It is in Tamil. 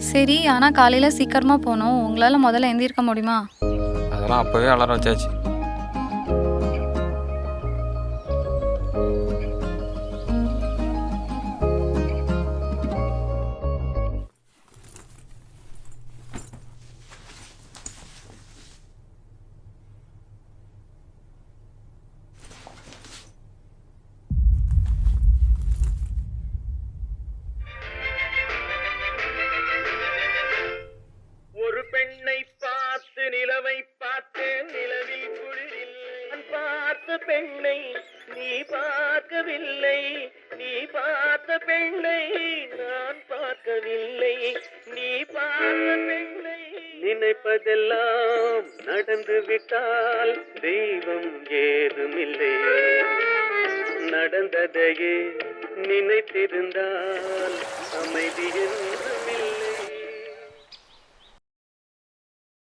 சரி, ஆனா காலையில சீக்கிரமா போணும். உங்களால முதல்ல எந்திரிக்க முடியுமா? அதெல்லாம் அப்போவே அலாரம் வச்சாச்சு. ஒரு பெண்ணை பார்த்து நிலவை பார்த்தேன், நிலவில் குளிரில் நான் பார்த்த பெண்ணை நீ பார்க்கவில்லை, நீ பார்த்த பெண்ணை நான் பார்க்கவில்லை, நீ பார்த்த பெண்ணை நினைப்பதெல்லாம் நடந்து விட்டால் தெய்வம் ஏதுமில்லை, நடந்ததையே நினைத்திருந்தால் அமைதியின்